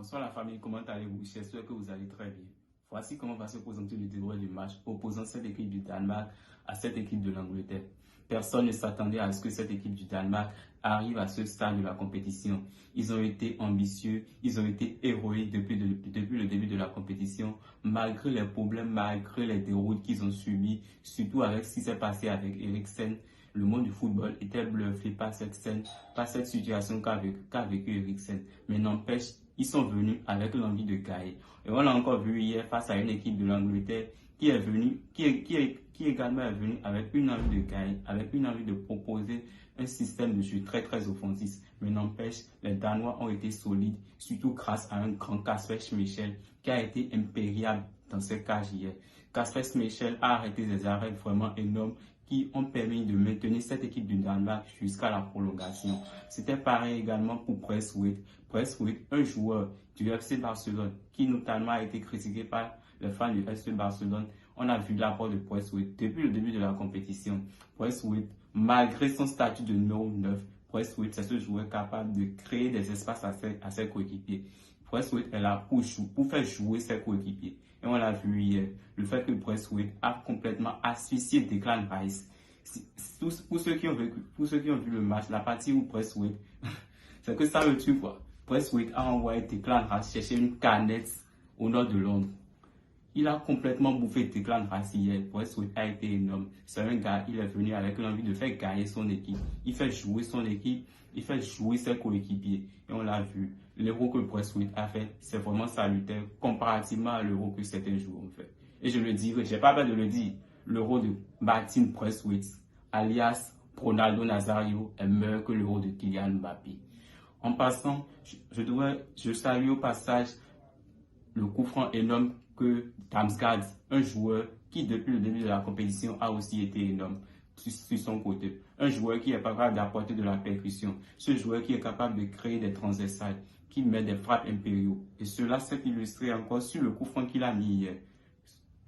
Bonsoir la famille, comment allez-vous? J'espère que vous allez très bien. Voici comment va se présenter le déroulé du match opposant cette équipe du Danemark à cette équipe de l'Angleterre. Personne ne s'attendait à ce que cette équipe du Danemark arrive à ce stade de la compétition. Ils ont été ambitieux, ils ont été héroïques depuis le début de la compétition, malgré les problèmes, malgré les déroutes qu'ils ont subies, surtout avec ce qui s'est passé avec Eriksen. Le monde du football était bluffé par cette scène, par cette situation qu'a vécu Eriksen. Mais n'empêche, ils sont venus avec l'envie de gagner. Et on l'a encore vu hier face à une équipe de l'Angleterre qui également est venue avec une envie de gagner, avec une envie de proposer un système de jeu très très offensif. Mais n'empêche, les Danois ont été solides, surtout grâce à un grand Kasper Schmeichel qui a été impérial dans ces cages hier. Kasper Schmeichel a arrêté des arrêts vraiment énormes qui ont permis de maintenir cette équipe du Danemark jusqu'à la prolongation. C'était pareil également pour Braithwaite. Braithwaite, un joueur du FC Barcelone qui notamment a été critiqué par les fans du FC Barcelone. On a vu l'apport de Braithwaite depuis le début de la compétition. Braithwaite, malgré son statut de numéro 9, Braithwaite, c'est ce joueur capable de créer des espaces à ses coéquipiers. Braithwaite est là pour faire jouer ses coéquipiers. Et on l'a vu hier, le fait que Braithwaite a complètement asphyxié Declan Rice. Pour ceux qui ont vu le match, la partie où Braithwaite, c'est que ça le tue quoi. Braithwaite a envoyé Declan Rice chercher une canette au nord de Londres. Il a complètement bouffé Declan Rice hier. Braithwaite a été énorme. C'est un gars, il est venu avec l'envie de faire gagner son équipe. Il fait jouer son équipe, il fait jouer ses coéquipiers. Et on l'a vu. L'euro que Braithwaite a fait, c'est vraiment salutaire comparativement à l'euro que certains joueurs ont fait. Et je le dirai, j'ai pas peur de le dire, l'euro de Martin Braithwaite, alias Ronaldo Nazario, est meilleur que l'euro de Kylian Mbappé. En passant, je salue au passage le coup franc énorme que Damsgaard, un joueur qui depuis le début de la compétition a aussi été énorme sur son côté. Un joueur qui est capable d'apporter de la percussion. Ce joueur qui est capable de créer des transversales, qui met des frappes impériaux. Et cela s'est illustré encore sur le coup franc qu'il a mis hier.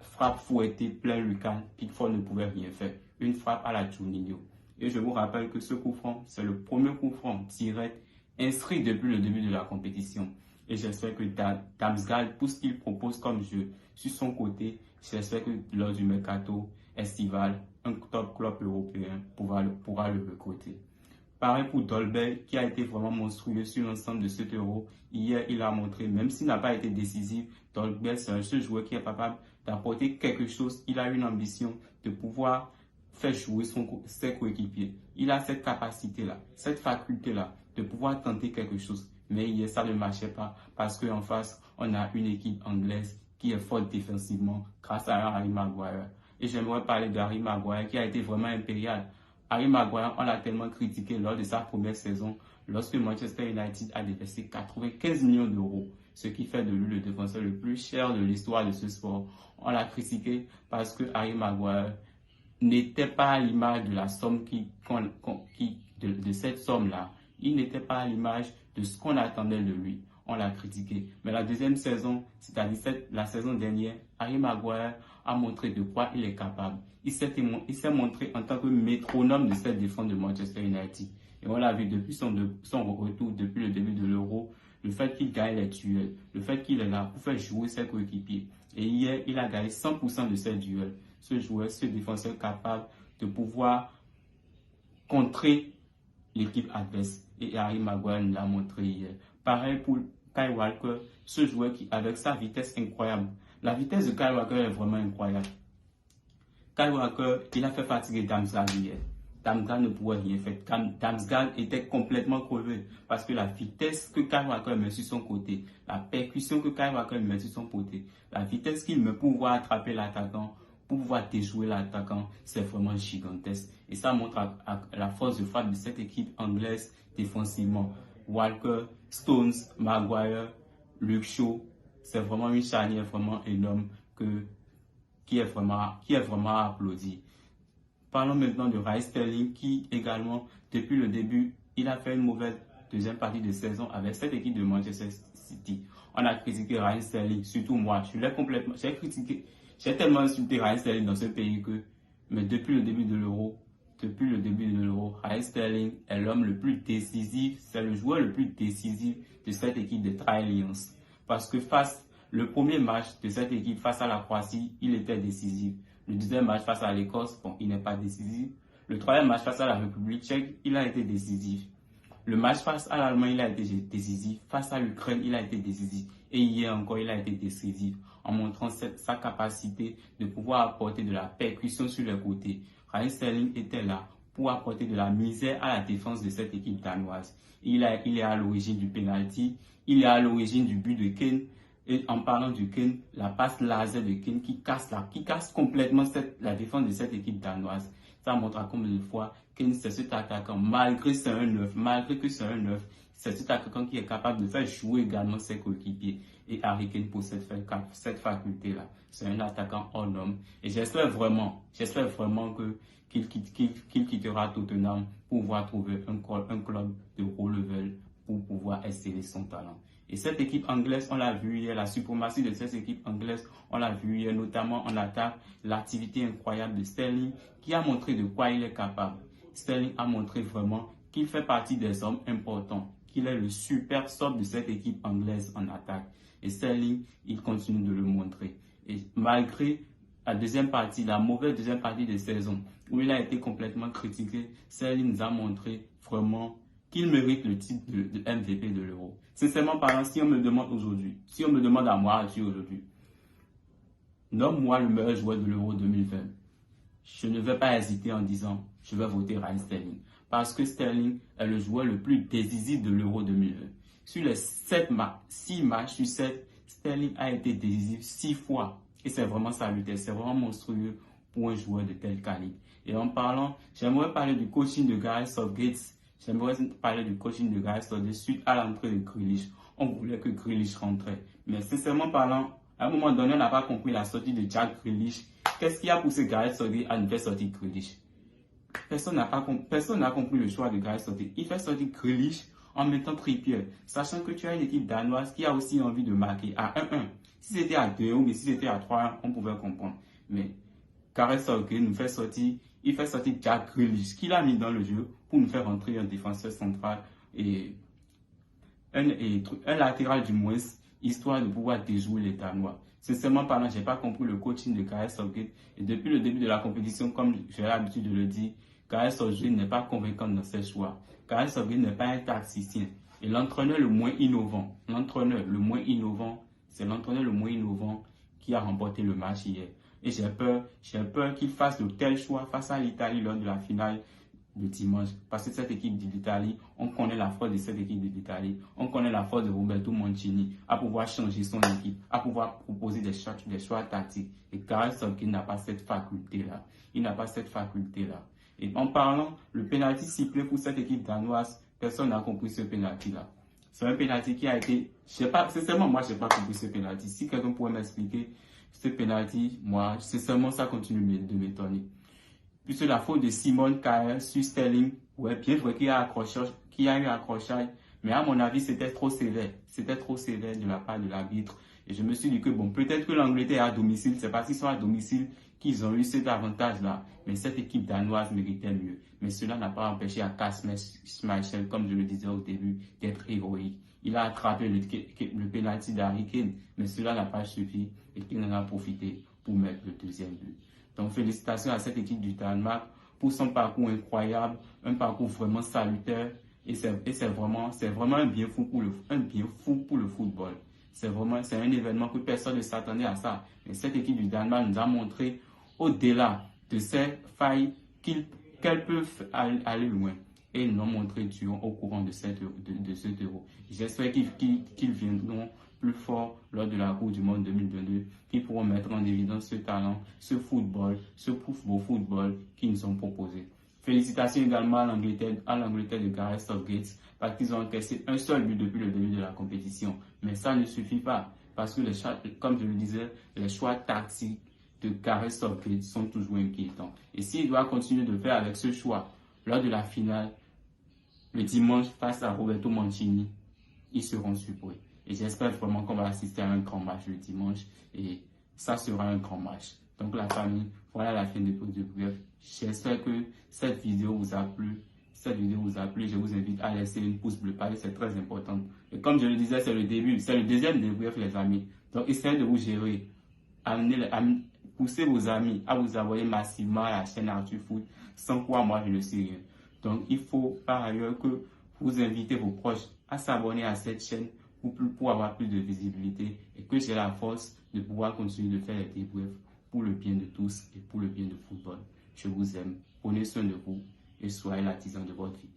Frappe fouettée, plein lucarne, Pickford ne pouvait rien faire. Une frappe à la Juninho. Et je vous rappelle que ce coup franc, c'est le premier coup franc direct inscrit depuis le début de la compétition. Et j'espère que Damsgaard, pour ce qu'il propose comme jeu, sur son côté, j'espère que lors du mercato estival, un top club européen pourra le recruter. Pareil pour Dolberg, qui a été vraiment monstrueux sur l'ensemble de cet euro. Hier, il a montré, même s'il n'a pas été décisif, Dolberg, c'est un seul joueur qui est capable d'apporter quelque chose. Il a une ambition de pouvoir faire jouer ses coéquipiers. Il a cette capacité-là, cette faculté-là, de pouvoir tenter quelque chose. Mais hier, ça ne marchait pas parce qu'en face, on a une équipe anglaise qui est forte défensivement grâce à Harry Maguire. Et j'aimerais parler de Harry Maguire qui a été vraiment impérial. Harry Maguire, on l'a tellement critiqué lors de sa première saison, lorsque Manchester United a dépensé 95 millions d'euros, ce qui fait de lui le défenseur le plus cher de l'histoire de ce sport. On l'a critiqué parce que Harry Maguire n'était pas à l'image de la somme de cette somme-là. Il n'était pas à l'image de ce qu'on attendait de lui. On l'a critiqué. Mais la deuxième saison, c'est-à-dire la saison dernière, Harry Maguire a montré de quoi il est capable. Il s'est montré en tant que métronome de cette défense de Manchester United. Et on l'a vu depuis son retour, depuis le début de l'Euro, le fait qu'il gagne les duels, le fait qu'il est là pour faire jouer ses coéquipiers. Et hier, il a gagné 100% de ses duels. Ce joueur, ce défenseur capable de pouvoir contrer l'équipe adverse. Et Harry Maguire nous l'a montré hier. Pareil pour Kyle Walker, ce joueur qui, avec sa vitesse incroyable, la vitesse de Kyle Walker est vraiment incroyable. Kyle Walker, il a fait fatiguer Damsgaard hier. Damsgaard ne pouvait rien faire. Damsgaard était complètement crevé parce que la vitesse que Kyle Walker met sur son côté, la percussion que Kyle Walker met sur son côté, la vitesse qu'il met pour pouvoir attraper l'attaquant, pour pouvoir déjouer l'attaquant, c'est vraiment gigantesque. Et ça montre la force de frappe de cette équipe anglaise défensivement. Walker, Stones, Maguire, Luke Shaw, c'est vraiment une charnière vraiment énorme qui est vraiment à applaudir. Parlons maintenant de Raheem Sterling qui également, depuis le début, il a fait une mauvaise deuxième partie de saison avec cette équipe de Manchester City. On a critiqué Raheem Sterling, surtout moi, j'ai tellement insulté Raheem Sterling dans ce pays mais depuis le début de l'Euro, Raheem Sterling est l'homme le plus décisif, c'est le joueur le plus décisif de cette équipe des Tri Lions. Parce que le premier match de cette équipe face à la Croatie, il était décisif. Le deuxième match face à l'Écosse, bon, il n'est pas décisif. Le troisième match face à la République tchèque, il a été décisif. Le match face à l'Allemagne, il a été décisif. Face à l'Ukraine, il a été décisif. Et hier encore, il a été décisif en montrant sa capacité de pouvoir apporter de la percussion sur les côtés. Raheem Sterling était là pour apporter de la misère à la défense de cette équipe danoise. Il est à l'origine du penalty, il est à l'origine du but de Kane. Et en parlant du Kane, la passe laser de Kane qui casse complètement la défense de cette équipe danoise. Ça montre à combien de fois Kane, c'est cet attaquant, malgré que c'est un 9, c'est cet attaquant qui est capable de faire jouer également ses coéquipiers. Et Harry Kane possède cette faculté-là. C'est un attaquant hors homme. Et j'espère vraiment qu'il quittera Tottenham pour pouvoir trouver un club de haut level pour pouvoir exceller son talent. Et cette équipe anglaise, on l'a vu hier, la suprématie de cette équipe anglaise, on l'a vu hier, notamment en attaque, l'activité incroyable de Sterling, qui a montré de quoi il est capable. Sterling a montré vraiment qu'il fait partie des hommes importants, qu'il est le super sub de cette équipe anglaise en attaque. Et Sterling, il continue de le montrer. Et malgré la mauvaise deuxième partie de saison, où il a été complètement critiqué, Sterling nous a montré vraiment qu'il mérite le titre de MVP de l'Euro. Sincèrement parlant, si on me demande à moi aujourd'hui, nomme-moi le meilleur joueur de l'Euro 2020, je ne vais pas hésiter en disant, je vais voter Raheem Sterling. Parce que Sterling est le joueur le plus décisif de l'Euro 2020. Sur les 6 matchs sur 7, Sterling a été décisif 6 fois. Et c'est vraiment salutaire, c'est vraiment monstrueux pour un joueur de tel calibre. Et en parlant, j'aimerais parler du coaching de Gareth Southgate. Suite à l'entrée de Grealish. On voulait que Grealish rentrait. Mais sincèrement parlant, à un moment donné, on n'a pas compris la sortie de Jack Grealish. Qu'est-ce qui a poussé Gareth Southgate à nous faire sortir Grealish? Personne n'a compris le choix de Gareth Southgate. Il fait sortir Grealish en mettant Trippier, sachant que tu as une équipe danoise qui a aussi envie de marquer à 1-1. Si c'était à 2-1 ou si c'était à 3-1, on pouvait comprendre. Mais Gareth Southgate il fait sortir Jack Grealish, qu'il a mis dans le jeu pour nous faire rentrer un défenseur central et un latéral du moins, histoire de pouvoir déjouer les Danois. Sincèrement parlant, je n'ai pas compris le coaching de Gareth Southgate. Et depuis le début de la compétition, comme j'ai l'habitude de le dire, Gareth Southgate n'est pas convaincant dans ses choix. Gareth Southgate n'est pas un tacticien. Et l'entraîneur le moins innovant, c'est l'entraîneur le moins innovant qui a remporté le match hier. Et j'ai peur qu'il fasse de tels choix face à l'Italie lors de la finale de dimanche. Parce que cette équipe d'Italie, on connaît la force de cette équipe d'Italie. On connaît la force de Roberto Mancini à pouvoir changer son équipe, à pouvoir proposer des choix tactiques. Et Gareth Southgate n'a pas cette faculté-là. Il n'a pas cette faculté-là. Et en parlant, le penalty sifflé pour cette équipe danoise, personne n'a compris ce penalty-là. C'est un penalty qui a été... Sincèrement, moi, je n'ai pas compris ce penalty. Si quelqu'un pourrait m'expliquer ce penalty, moi, sincèrement, ça continue de m'étonner. Puisque la faute de Simon Kjaer sur Sterling, ouais, bien vrai qu'il y a eu accrochage, mais à mon avis, c'était trop sévère. C'était trop sévère de la part de l'arbitre. Et je me suis dit que, bon, peut-être que l'Angleterre est à domicile, c'est parce qu'ils sont à domicile qu'ils ont eu cet avantage-là. Mais cette équipe danoise méritait mieux. Mais cela n'a pas empêché à Kasper Schmeichel, comme je le disais au début, d'être héroïque. Il a attrapé le penalty d'Harry Kane, mais cela n'a pas suffi et qu'il en a profité pour mettre le deuxième but. Donc félicitations à cette équipe du Danemark pour son parcours incroyable, un parcours vraiment salutaire et c'est vraiment un bien fou pour le football. C'est un événement que personne ne s'attendait à ça. Mais cette équipe du Danemark nous a montré au-delà de ses failles qu'elle peut aller loin. Et ils nous ont montré au courant de cet Euro. J'espère qu'ils viendront plus forts lors de la Coupe du Monde 2022, qui pourront mettre en évidence ce talent, ce football, ce beau football qu'ils nous ont proposé. Félicitations également à l'Angleterre de Gareth Southgate, parce qu'ils ont encaissé un seul but depuis le début de la compétition. Mais ça ne suffit pas, parce que comme je le disais, les choix tactiques de Gareth Southgate sont toujours inquiétants. Et s'il doit continuer de le faire avec ce choix lors de la finale, le dimanche face à Roberto Mancini, ils seront surpris. Et j'espère vraiment qu'on va assister à un grand match le dimanche. Et ça sera un grand match. Donc la famille, voilà la fin de bref. J'espère que cette vidéo vous a plu. Je vous invite à laisser une pouce bleu, c'est très important. Et comme je le disais, c'est le début, c'est le deuxième débrief, les amis. Donc, essayez de vous gérer. Poussez vos amis à vous abonner massivement à la chaîne Arthur Foot, sans quoi moi je ne sais rien. Donc, il faut par ailleurs que vous invitez vos proches à s'abonner à cette chaîne pour avoir plus de visibilité et que j'ai la force de pouvoir continuer de faire les débriefs pour le bien de tous et pour le bien du football. Je vous aime, prenez soin de vous et soyez l'artisan de votre vie.